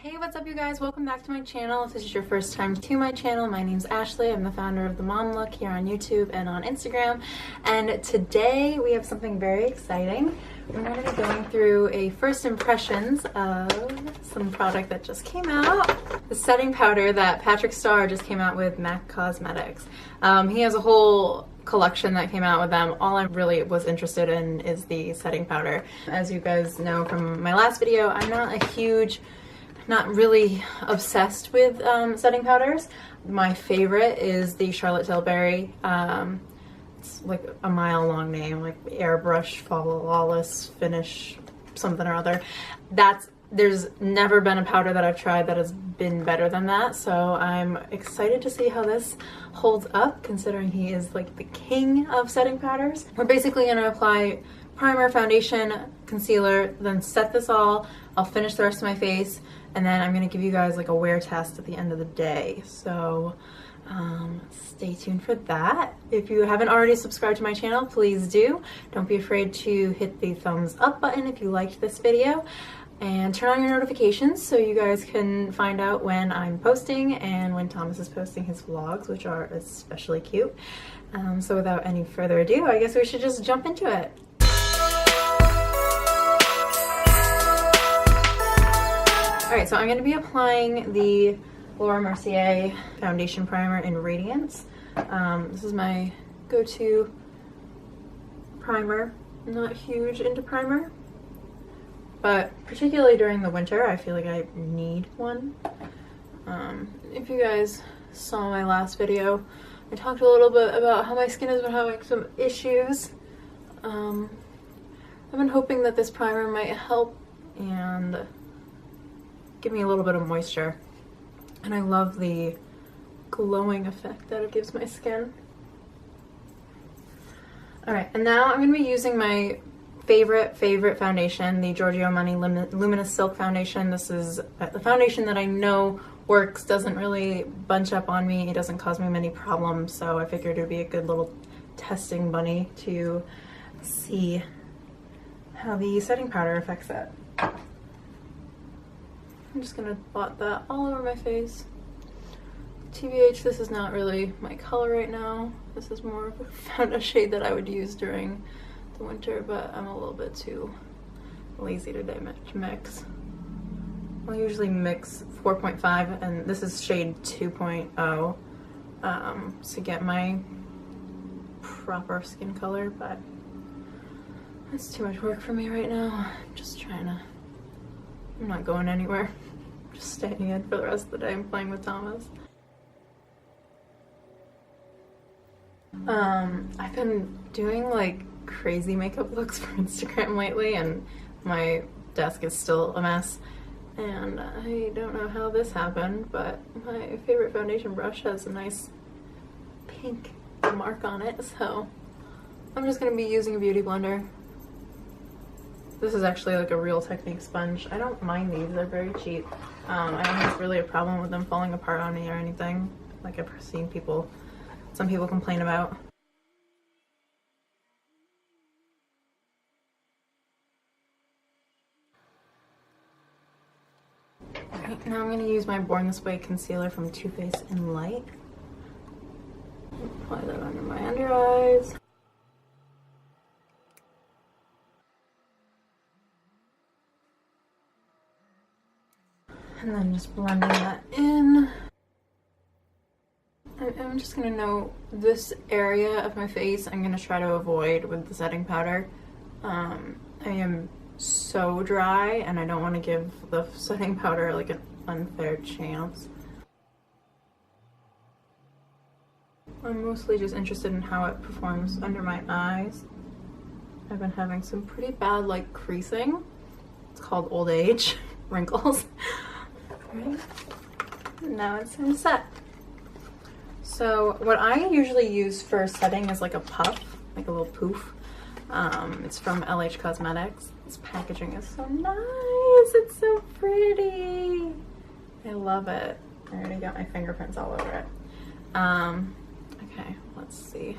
Hey, what's up you guys? Welcome back to my channel. If this is your first time to my channel, my name's Ashley. I'm the founder of The Mom Look here on YouTube and on Instagram. And today we have something very exciting. We're going to be going through a first impressions of some product that just came out. The setting powder that Patrickstarrr just came out with MAC Cosmetics. He has a whole collection that came out with them. All I really was interested in is the setting powder. As you guys know from my last video, I'm not really obsessed with setting powders. My favorite is the Charlotte Tilbury. It's like a mile long name, like Airbrush Flawless Finish something or other. There's never been a powder that I've tried that has been better than that, so I'm excited to see how this holds up considering he is like the king of setting powders. We're basically going to apply primer, foundation, concealer, then set this all. I'll finish the rest of my face, and then I'm going to give you guys like a wear test at the end of the day. So stay tuned for that. If you haven't already subscribed to my channel, please do. Don't be afraid to hit the thumbs up button if you liked this video. And turn on your notifications so you guys can find out when I'm posting and when Thomas is posting his vlogs, which are especially cute. So without any further ado, I guess we should just jump into it. Alright, so I'm going to be applying the Laura Mercier Foundation Primer in Radiance. This is my go-to primer. I'm not huge into primer, but particularly during the winter, I feel like I need one. If you guys saw my last video, I talked a little bit about how my skin has been having some issues. I've been hoping that this primer might help and give me a little bit of moisture. And I love the glowing effect that it gives my skin. Alright, and now I'm going to be using my favorite foundation, the Giorgio Armani Luminous Silk Foundation. This is the foundation that I know works, doesn't really bunch up on me, it doesn't cause me many problems, so I figured it would be a good little testing bunny to see how the setting powder affects it. I'm just gonna blot that all over my face. TBH, this is not really my color right now. This is more of a shade that I would use during the winter, but I'm a little bit too lazy today to mix. I'll usually mix 4.5 and this is shade 2.0 to get my proper skin color, but that's too much work for me right now. I'm not going anywhere. I'm just staying in for the rest of the day and playing with Thomas. I've been doing like crazy makeup looks for Instagram lately and my desk is still a mess. And I don't know how this happened, but my favorite foundation brush has a nice pink mark on it, so I'm just going to be using a beauty blender. This is actually like a Real Technique sponge. I don't mind these, they're very cheap. I don't have really a problem with them falling apart on me or anything, like I've seen some people complain about. Alright, now I'm going to use my Born This Way concealer from Too Faced in Light. Apply that under my under eyes. And then just blending that in. I'm just gonna know this area of my face I'm gonna try to avoid with the setting powder. I am so dry and I don't want to give the setting powder like an unfair chance. I'm mostly just interested in how it performs under my eyes. I've been having some pretty bad like creasing. It's called old age, wrinkles. Right. Now it's in set. So what I usually use for setting is like a puff, like a little poof. It's from LH Cosmetics. This packaging is so nice. It's so pretty. I love it. I already got my fingerprints all over it. Okay, let's see.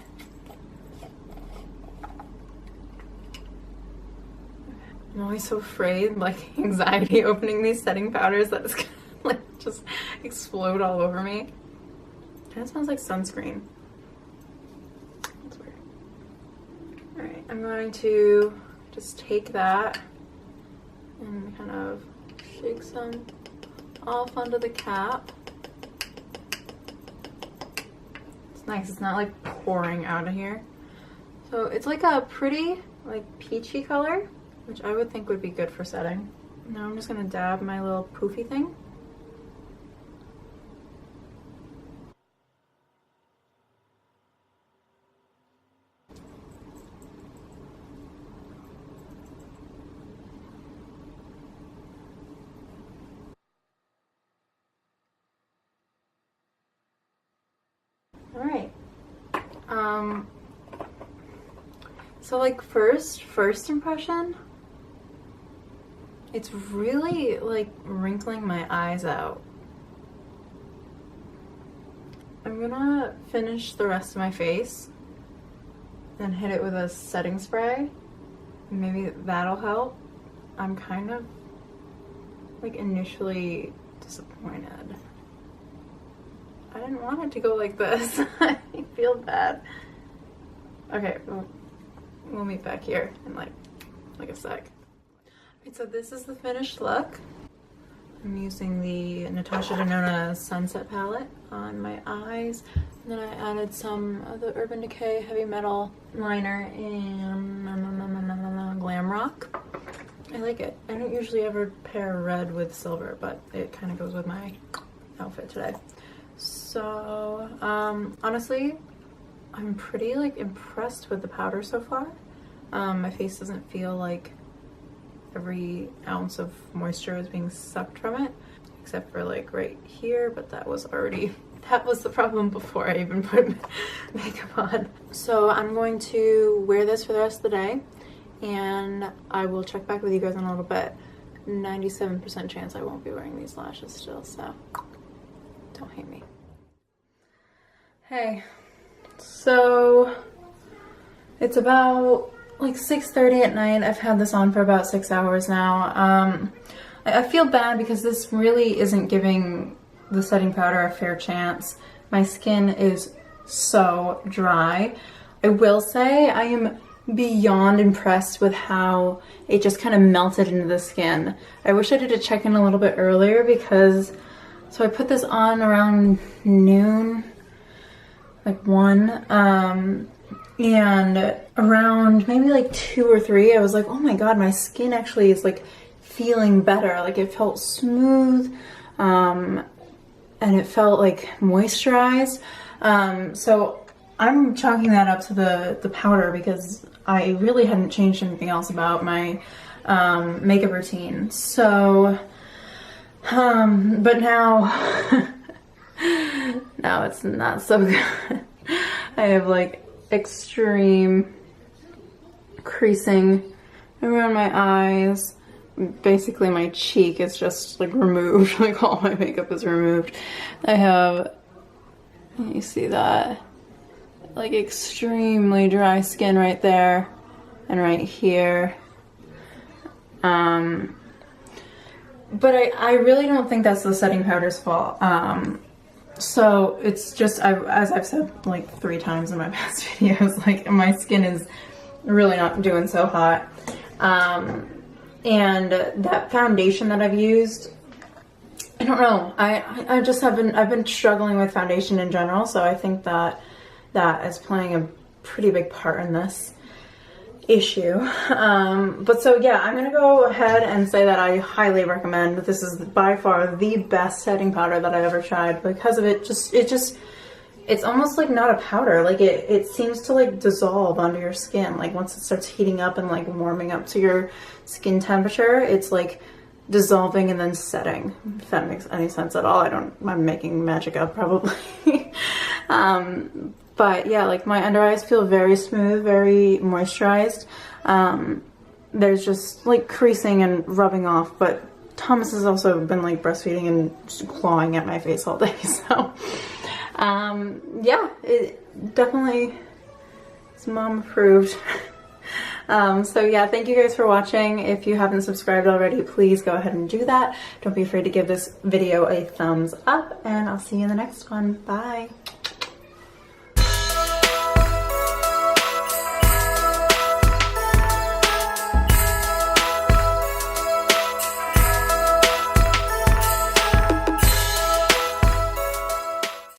I'm always so afraid, like anxiety opening these setting powders that it's gonna like just explode all over me. It kind of smells like sunscreen. That's weird. Alright, I'm going to just take that and kind of shake some off onto the cap. It's nice, it's not like pouring out of here. So it's like a pretty like peachy color, which I would think would be good for setting. Now I'm just gonna dab my little poofy thing. All right. So like first impression, it's really like wrinkling my eyes out. I'm gonna finish the rest of my face and hit it with a setting spray. Maybe that'll help. I'm kind of like initially disappointed. I didn't want it to go like this. I feel bad. Okay, we'll meet back here in like a sec. Alright, so this is the finished look. I'm using the Natasha Denona Sunset palette on my eyes. And then I added some of the Urban Decay Heavy Metal liner in Glam Rock. I like it. I don't usually ever pair red with silver, but it kind of goes with my outfit today. So, honestly, I'm pretty like impressed with the powder so far. My face doesn't feel like every ounce of moisture is being sucked from it, except for like right here, but that was the problem before I even put makeup on. So I'm going to wear this for the rest of the day, and I will check back with you guys in a little bit. 97% chance I won't be wearing these lashes still, so don't hate me. Hey, so it's about like 6:30 at night. I've had this on for about 6 hours now. I feel bad because this really isn't giving the setting powder a fair chance. My skin is so dry. I will say I am beyond impressed with how it just kind of melted into the skin. I wish I did a check-in a little bit earlier because, so I put this on around noon, like 1, and around maybe like 2 or 3, I was like, oh my god, my skin actually is like feeling better. Like it felt smooth, and it felt like moisturized. So I'm chalking that up to the powder because I really hadn't changed anything else about my makeup routine. So, but now, now it's not so good. I have like extreme creasing around my eyes. Basically my cheek is just like removed, like all my makeup is removed. I have, you see that, like extremely dry skin right there and right here. But I really don't think that's the setting powder's fault. So it's just, as I've said like 3 times in my past videos, like my skin is really not doing so hot. And that foundation that I've used, I don't know, I just I've been struggling with foundation in general, so I think that is playing a pretty big part in this issue. But so yeah, I'm gonna go ahead and say that I highly recommend. This is by far the best setting powder that I've ever tried because of it. It's almost like not a powder. Like it seems to like dissolve under your skin. Like once it starts heating up and like warming up to your skin temperature, it's like dissolving and then setting, if that makes any sense at all. I'm making magic up probably. But yeah, like my under eyes feel very smooth, very moisturized. There's just like creasing and rubbing off, but Thomas has also been like breastfeeding and just clawing at my face all day, so yeah, it definitely is mom approved. So yeah, thank you guys for watching. If you haven't subscribed already, please go ahead and do that. Don't be afraid to give this video a thumbs up, and I'll see you in the next one. Bye.